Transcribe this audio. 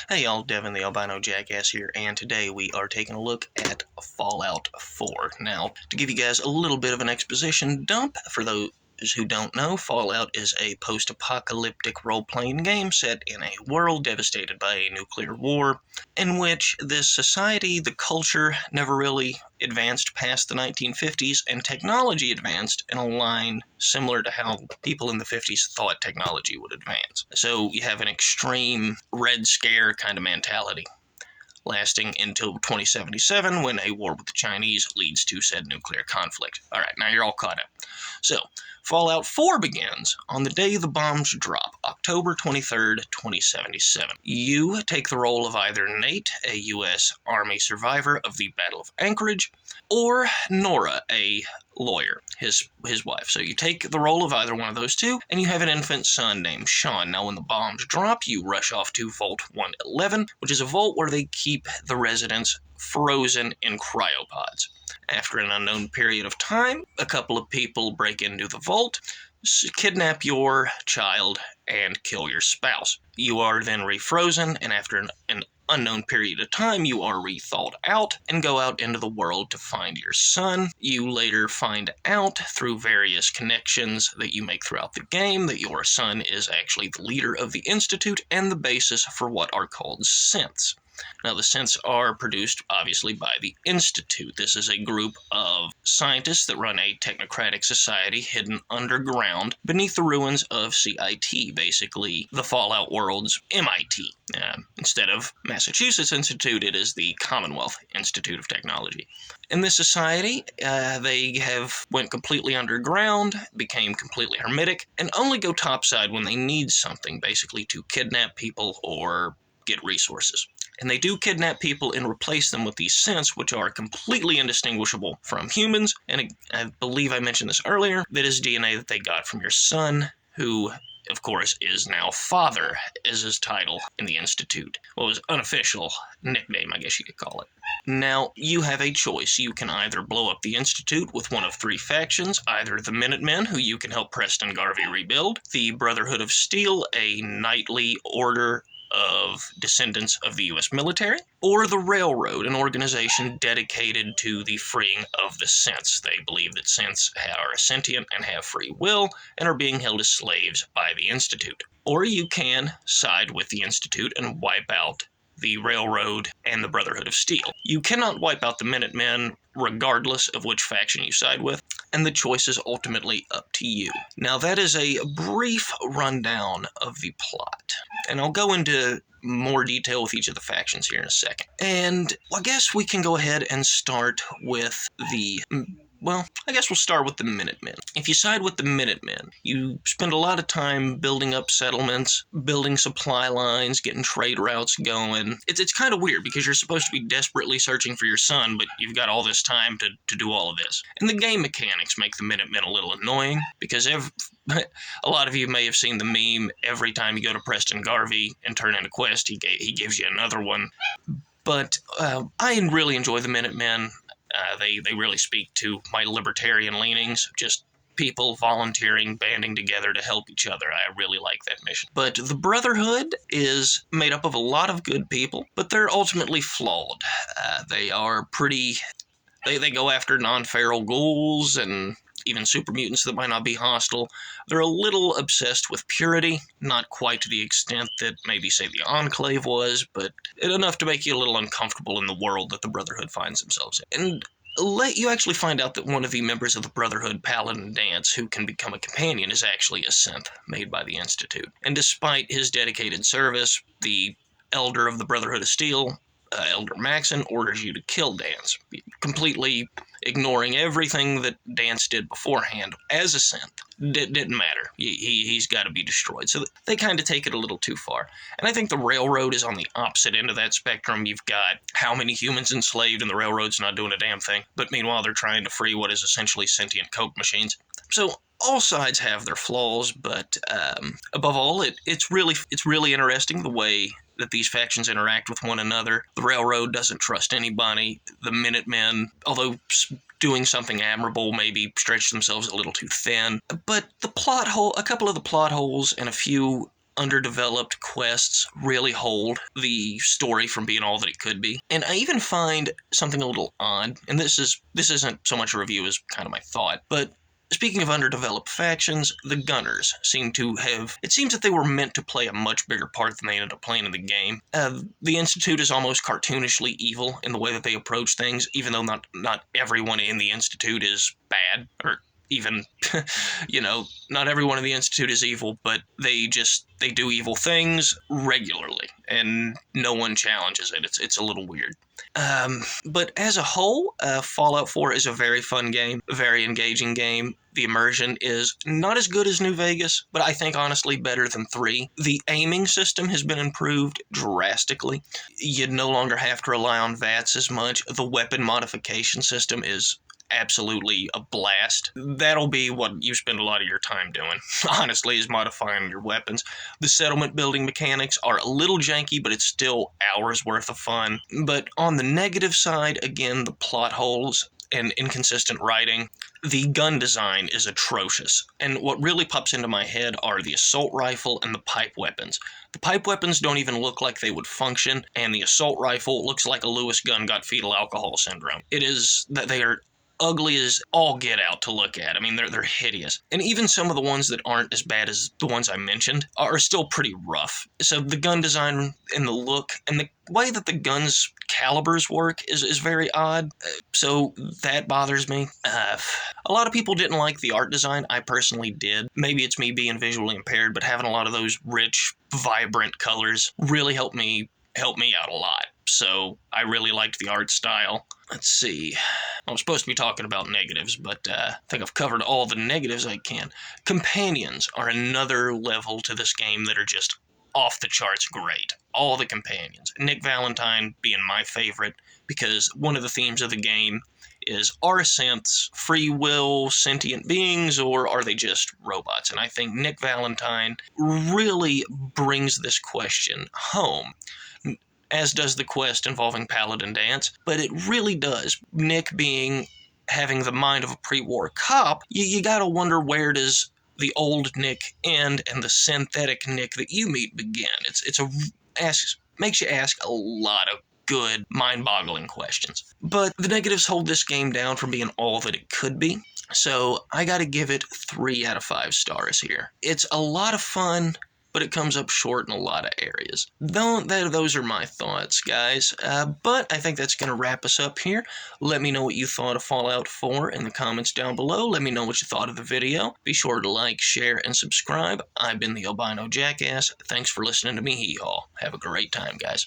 Hey y'all, Devin the Albino Jackass here, and today we are taking a look at Fallout 4. Now, to give you guys a little bit of an exposition dump, for those who don't know, Fallout is a post-apocalyptic role-playing game set in a world devastated by a nuclear war, in which this society, the culture, never really advanced past the 1950s, and technology advanced in a line similar to how people in the 50s thought technology would advance. So you have an extreme Red Scare kind of mentality, lasting until 2077 when a war with the Chinese leads to said nuclear conflict. Alright, now you're all caught up. So, Fallout 4 begins on the day the bombs drop, October 23rd, 2077. You take the role of either Nate, a U.S. Army survivor of the Battle of Anchorage, or Nora, a lawyer, his wife. So you take the role of either one of those two, and you have an infant son named Sean. Now when the bombs drop, you rush off to Vault 111, which is a vault where they keep the residents frozen in cryopods. After an unknown period of time, a couple of people break into the vault, kidnap your child, and kill your spouse. You are then refrozen, and after an unknown period of time, you are rethawed out and go out into the world to find your son. You later find out through various connections that you make throughout the game that your son is actually the leader of the Institute and the basis for what are called synths. Now, the synths are produced, obviously, by the Institute. This is a group of scientists that run a technocratic society hidden underground beneath the ruins of CIT, basically the Fallout world's MIT. Instead of Massachusetts Institute, it is the Commonwealth Institute of Technology. In this society, they went completely underground, became completely hermetic, and only go topside when they need something, basically to kidnap people or get resources. And they do kidnap people and replace them with these synths, which are completely indistinguishable from humans. And I believe I mentioned this earlier, that is DNA that they got from your son, who, of course, is now Father, as his title in the Institute. Well, his unofficial nickname, I guess you could call it. Now, you have a choice. You can either blow up the Institute with one of three factions, either the Minutemen, who you can help Preston Garvey rebuild, the Brotherhood of Steel, a knightly order of descendants of the U.S. military, or the Railroad, an organization dedicated to the freeing of the synths. They believe that synths are sentient and have free will and are being held as slaves by the Institute. Or you can side with the Institute and wipe out the Railroad and the Brotherhood of Steel. You cannot wipe out the Minutemen regardless of which faction you side with, and the choice is ultimately up to you. Now, that is a brief rundown of the plot, and I'll go into more detail with each of the factions here in a second. And I guess we can go ahead and start with I guess we'll start with the Minutemen. If you side with the Minutemen, you spend a lot of time building up settlements, building supply lines, getting trade routes going. It's kind of weird because you're supposed to be desperately searching for your son, but you've got all this time to do all of this. And the game mechanics make the Minutemen a little annoying because a lot of you may have seen the meme, every time you go to Preston Garvey and turn in a quest, he gives you another one. But I really enjoy the Minutemen. They really speak to my libertarian leanings, just people volunteering, banding together to help each other. I really like that mission. But the Brotherhood is made up of a lot of good people, but they're ultimately flawed. They are pretty... They go after non-feral ghouls and even super mutants that might not be hostile. They're a little obsessed with purity, not quite to the extent that maybe, say, the Enclave was, but enough to make you a little uncomfortable in the world that the Brotherhood finds themselves in. And you actually find out that one of the members of the Brotherhood, Paladin Danse, who can become a companion, is actually a synth made by the Institute. And despite his dedicated service, the elder of the Brotherhood of Steel, Elder Maxon, orders you to kill Danse, completely ignoring everything that Danse did beforehand as a synth. Didn't matter. He's got to be destroyed. So they kind of take it a little too far. And I think the Railroad is on the opposite end of that spectrum. You've got how many humans enslaved and the Railroad's not doing a damn thing. But meanwhile, they're trying to free what is essentially sentient Coke machines. So all sides have their flaws, but above all, it's really interesting the way that these factions interact with one another. The Railroad doesn't trust anybody. The Minutemen, although doing something admirable, maybe stretch themselves a little too thin. But a couple of the plot holes and a few underdeveloped quests really hold the story from being all that it could be. And I even find something a little odd, and this isn't so much a review as kind of my thought, but speaking of underdeveloped factions, the Gunners seem to have... It seems that they were meant to play a much bigger part than they ended up playing in the game. The Institute is almost cartoonishly evil in the way that they approach things, even though not everyone in the Institute is bad, or even, not everyone in the Institute is evil, but they do evil things regularly, and no one challenges it. It's a little weird. But as a whole, Fallout 4 is a very fun game, a very engaging game. The immersion is not as good as New Vegas, but I think honestly better than 3. The aiming system has been improved drastically. You no longer have to rely on VATS as much. The weapon modification system is absolutely a blast. That'll be what you spend a lot of your time doing, honestly, is modifying your weapons. The settlement building mechanics are a little janky, but it's still hours worth of fun. But on the negative side, again, the plot holes and inconsistent writing. The gun design is atrocious, and what really pops into my head are the assault rifle and the pipe weapons. The pipe weapons don't even look like they would function, and the assault rifle looks like a Lewis gun got fetal alcohol syndrome. It is that they are ugly as all get out to look at. I mean, they're hideous. And even some of the ones that aren't as bad as the ones I mentioned are still pretty rough. So the gun design and the look and the way that the gun's calibers work is very odd. So that bothers me. A lot of people didn't like the art design. I personally did. Maybe it's me being visually impaired, but having a lot of those rich, vibrant colors really helped me out a lot. So I really liked the art style. Let's see. I'm supposed to be talking about negatives, but I think I've covered all the negatives I can. Companions are another level to this game that are just off the charts great. All the companions. Nick Valentine being my favorite, because one of the themes of the game is, are synths free will sentient beings, or are they just robots? And I think Nick Valentine really brings this question home, as does the quest involving Paladin Danse, but it really does. Nick having the mind of a pre-war cop, you gotta wonder, where does the old Nick end and the synthetic Nick that you meet begin? Makes you ask a lot of good, mind-boggling questions. But the negatives hold this game down from being all that it could be, so I gotta give it 3 out of 5 stars here. It's a lot of fun, but it comes up short in a lot of areas. Those are my thoughts, guys. But I think that's going to wrap us up here. Let me know what you thought of Fallout 4 in the comments down below. Let me know what you thought of the video. Be sure to like, share, and subscribe. I've been the Albino Jackass. Thanks for listening to me, hee-haw. Have a great time, guys.